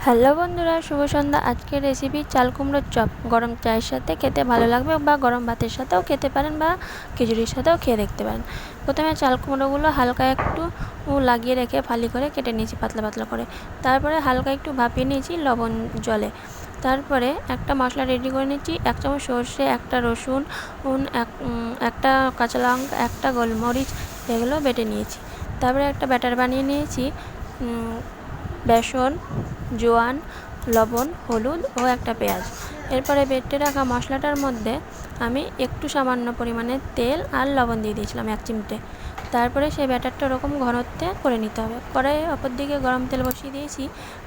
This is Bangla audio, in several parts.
হ্যালো বন্ধুরা, শুভ সন্ধ্যা। আজকের রেসিপি চাল কুমড়োর চপ। গরম চায়ের সাথে খেতে ভালো লাগবে, বা গরম ভাতের সাথেও খেতে পারেন, বা খিচুড়ির সাথেও খেয়ে দেখতে পারেন। প্রথমে চাল কুমড়োগুলো হালকা একটু লাগিয়ে রেখে ফালি করে কেটে নিয়েছি পাতলা পাতলা করে। তারপরে হালকা একটু ভাপিয়ে নিয়েছি লবণ জলে। তারপরে একটা মশলা রেডি করে নিয়েছি। 1 চামচ সর্ষে, একটা রসুন, একটা কাঁচা লঙ্কা, একটা গোলমরিচ, এগুলো বেটে নিয়েছি। তারপরে একটা ব্যাটার বানিয়ে নিয়েছি। বেসন, জোয়ান, লবণ, হলুদ ও একটা পেঁয়াজ। এরপরে বেটে রাখা মশলাটার মধ্যে আমি একটু সামান্য পরিমাণে তেল আর লবণ দিয়ে দিয়েছিলাম 1 চিমটে। তারপরে সেই ব্যাটারটা ওরকম ঘনত্বে করে নিতে হবে। কড়াইয়ে অপর দিকে গরম তেল বসিয়ে দিয়েছি।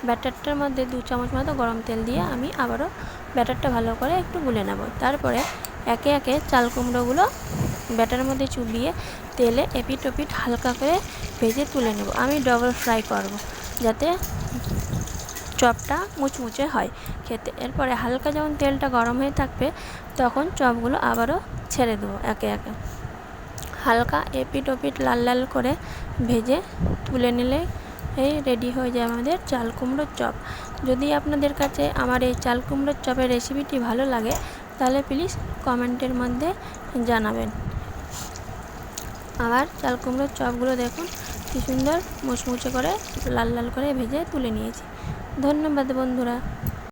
ব্যাটারটার মধ্যে 2 চামচ মতো গরম তেল দিয়ে আমি আবারও ব্যাটারটা ভালো করে একটু গুলে নেব। তারপরে একে একে চাল কুমড়োগুলো ব্যাটারের মধ্যে চুবিয়ে তেলে এপিট ওপিট হালকা করে ভেজে তুলে নেব। আমি ডবল ফ্রাই করব, যাতে চপটা মুচমুচে হয় খেতে। এরপরে হালকা যখন তেলটা গরম হয়ে থাকবে, তখন চপগুলো আবারও ছেড়ে দেবো একে একে। হালকা এপিট ওপিট লাল লাল করে ভেজে তুলে নিলে রেডি হয়ে যায় আমাদের চাল কুমড়োর চপ। যদি আপনাদের কাছে আমার এই চাল কুমড়োর চপের রেসিপিটি ভালো লাগে, তাহলে প্লিজ কমেন্টের মধ্যে জানাবেন। আমার চাল কুমড়োর চপগুলো দেখুন কি সুন্দর মুচমুচে করে লাল লাল করে ভেজে তুলে নিয়েছি। ধন্যবাদ বন্ধুরা।